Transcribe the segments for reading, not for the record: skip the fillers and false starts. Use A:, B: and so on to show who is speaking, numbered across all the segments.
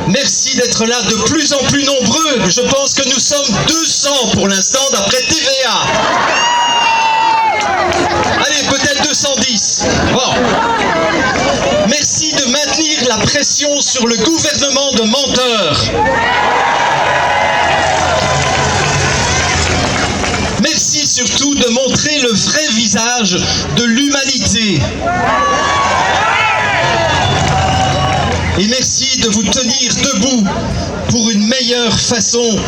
A: Merci d'être là de plus en plus nombreux. Je pense que nous sommes 200 pour l'instant d'après TVA. Allez, peut-être 210. Bon. Merci de maintenir la pression sur le gouvernement de menteurs. Merci surtout de montrer le vrai visage de l'humanité. Et merci de vous tenir debout pour une meilleure façon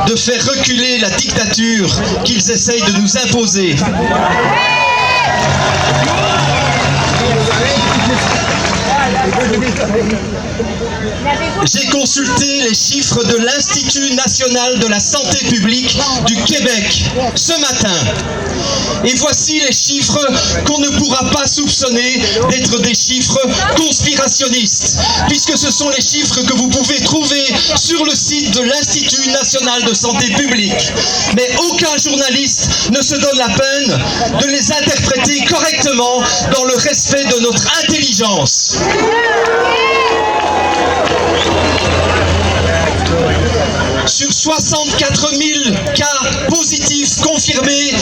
A: de faire reculer la dictature qu'ils essayent de nous imposer. J'ai consulté les chiffres de l'Institut national de la santé publique du Québec ce matin. Et voici les chiffres qu'on ne pourra pas soupçonner d'être des chiffres conspirationnistes, puisque ce sont les chiffres que vous pouvez trouver sur le site de l'Institut national de santé publique. Mais aucun journaliste ne se donne la peine de les interpréter correctement dans le respect de notre intelligence. Sur 64 000 cas positifs confirmés,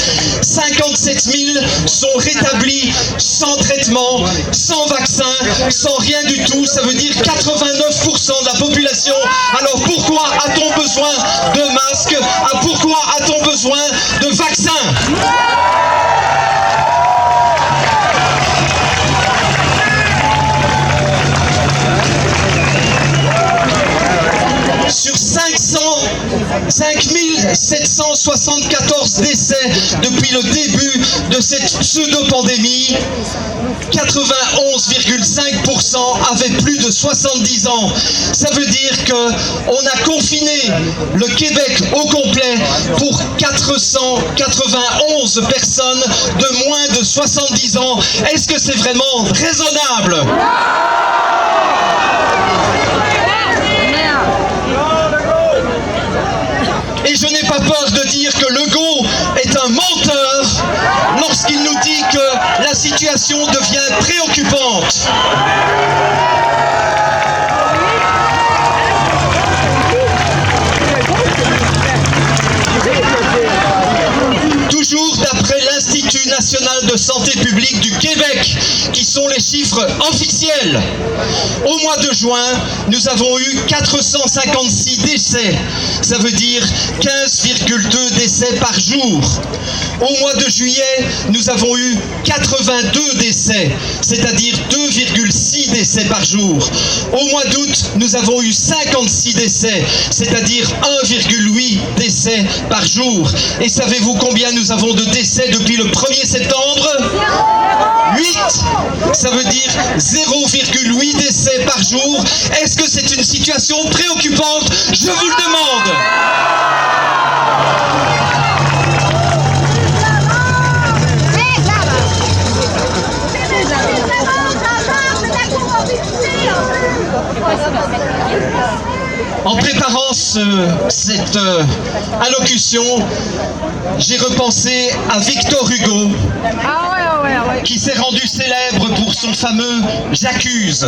A: 57 000 sont rétablis sans traitement, sans vaccin, sans rien du tout. Ça veut dire 89% de la population. Alors pourquoi a-t-on besoin de masques? Pourquoi a-t-on besoin de vaccins? Sur 5 774 décès depuis le début de cette pseudo-pandémie, 91,5% avaient plus de 70 ans. Ça veut dire qu'on a confiné le Québec au complet pour 491 personnes de moins de 70 ans. Est-ce que c'est vraiment raisonnable ? Et je n'ai pas peur de dire que Legault est un menteur lorsqu'il nous dit que la situation devient préoccupante. Toujours d'après l'Institut national de santé publique du Québec, qui sont les chiffres officiels, au mois de juin, nous avons eu 456 décès. Ça veut dire 15,2 décès par jour. Au mois de juillet, nous avons eu 82 décès, c'est-à-dire 2,6 décès par jour. Au mois d'août, nous avons eu 56 décès, c'est-à-dire 1,8 décès par jour. Et savez-vous combien nous avons de décès depuis le 1er septembre ? 8. Ça veut dire 0,8 décès par jour. Est-ce que c'est une situation préoccupante ? Je vous le demande. En préparant cette allocution, j'ai repensé à Victor Hugo, qui s'est rendu célèbre pour son fameux « J'accuse ».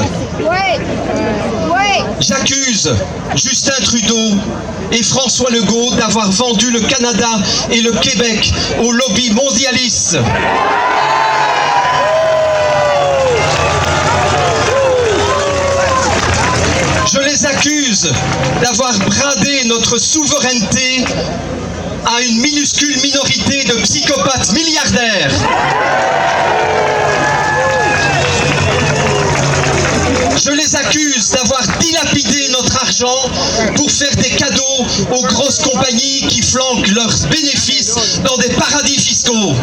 A: J'accuse Justin Trudeau et François Legault d'avoir vendu le Canada et le Québec au lobby mondialiste. Je les accuse d'avoir bradé notre souveraineté à une minuscule minorité de psychopathes milliardaires. Je les accuse d'avoir dilapidé notre argent pour faire des cadeaux aux grosses compagnies qui flanquent leurs bénéfices dans des paradis fiscaux.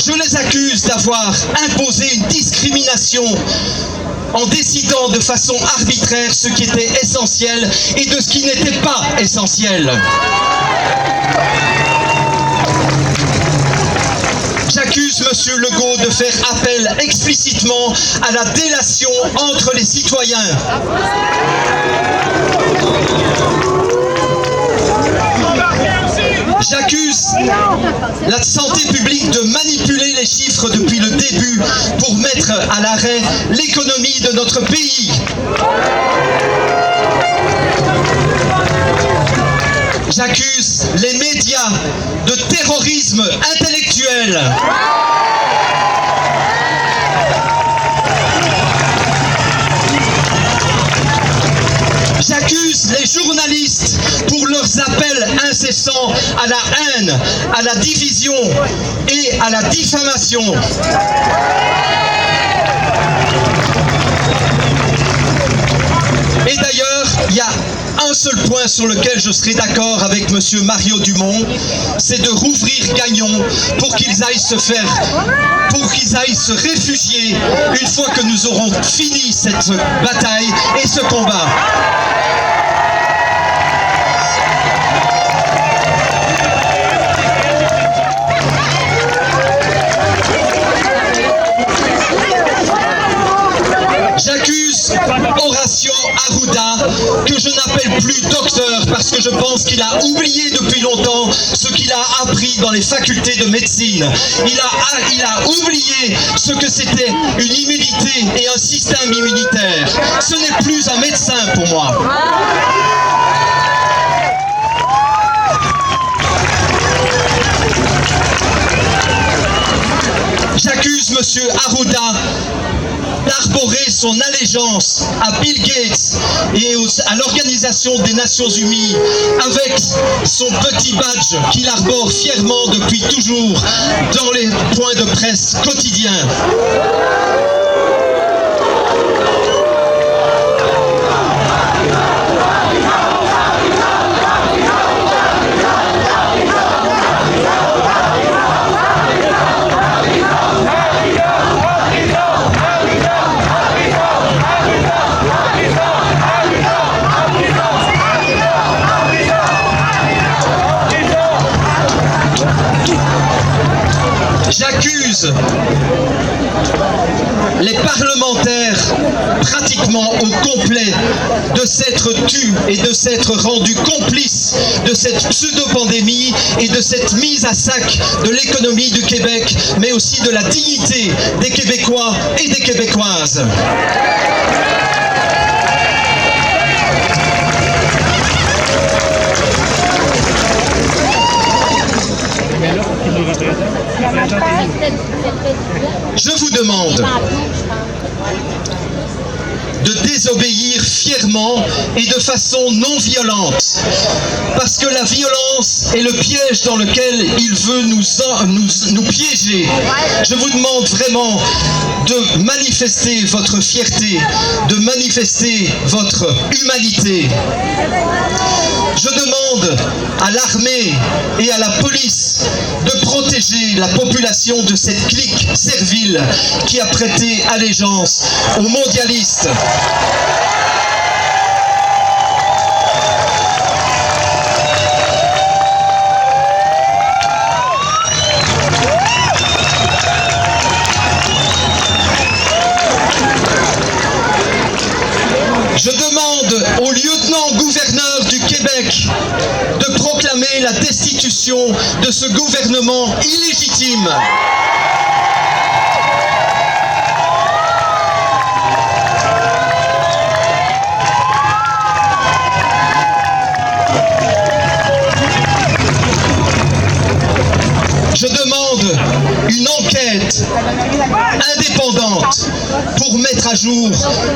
A: Je les accuse d'avoir imposé une discrimination en décidant de façon arbitraire ce qui était essentiel et de ce qui n'était pas essentiel. J'accuse M. Legault de faire appel explicitement à la délation entre les citoyens. J'accuse la santé publique de manipuler les chiffres depuis le début pour mettre à l'arrêt l'économie de notre pays. J'accuse les médias de terrorisme intellectuel. J'accuse les journalistes pour leurs appels incessants à la haine, à la division et à la diffamation. Et d'ailleurs, il y a un seul point sur lequel je serai d'accord avec M. Mario Dumont, c'est de rouvrir Gagnon pour qu'ils aillent se réfugier une fois que nous aurons fini cette bataille et ce combat. J'accuse Horacio Arruda, que je n'appelle plus docteur parce que je pense qu'il a oublié depuis longtemps ce qu'il a appris dans les facultés de médecine. Il a oublié ce que c'était une immunité et un système immunitaire. Ce n'est plus un médecin pour moi. J'accuse M. Arruda d'arborer son allégeance à Bill Gates et à l'Organisation des Nations Unies avec son petit badge qu'il arbore fièrement depuis toujours dans les points de presse quotidiens. J'accuse les parlementaires pratiquement au complet de s'être tus et de s'être rendus complices de cette pseudo-pandémie et de cette mise à sac de l'économie du Québec, mais aussi de la dignité des Québécois et des Québécoises. Je vous demande de désobéir fièrement et de façon non violente, parce que la violence est le piège dans lequel il veut nous piéger. Je vous demande vraiment de manifester votre fierté, de manifester votre humanité. Je demande à l'armée et à la police de protéger la population de cette clique servile qui a prêté allégeance aux mondialistes. Je demande au lieutenant-gouverneur du Québec de proclamer la destitution de ce gouvernement illégitime. Je demande une enquête indépendante pour mettre à jour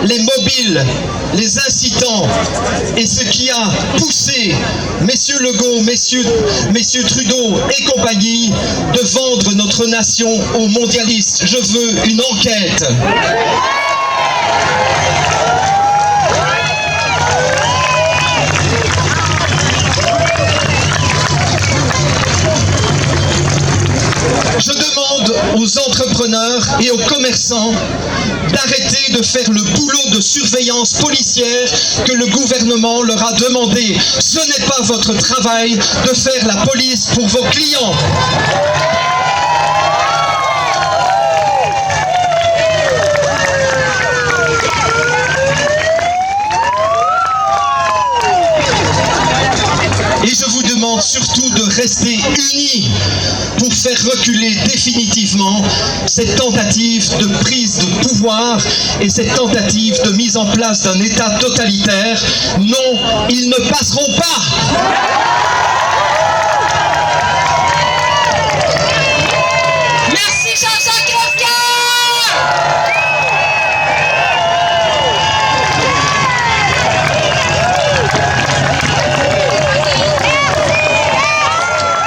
A: les mobiles, les incitants et ce qui a poussé messieurs Legault, messieurs Trudeau et compagnie de vendre notre nation aux mondialistes. Je veux une enquête. Je demande aux entrepreneurs et aux commerçants d'arrêter de faire le boulot de surveillance policière que le gouvernement leur a demandé. Ce n'est pas votre travail de faire la police pour vos clients. Et je vous demande surtout de rester unis pour faire reculer définitivement cette tentative de prise de pouvoir et cette tentative de mise en place d'un État totalitaire. Non, ils ne passeront pas.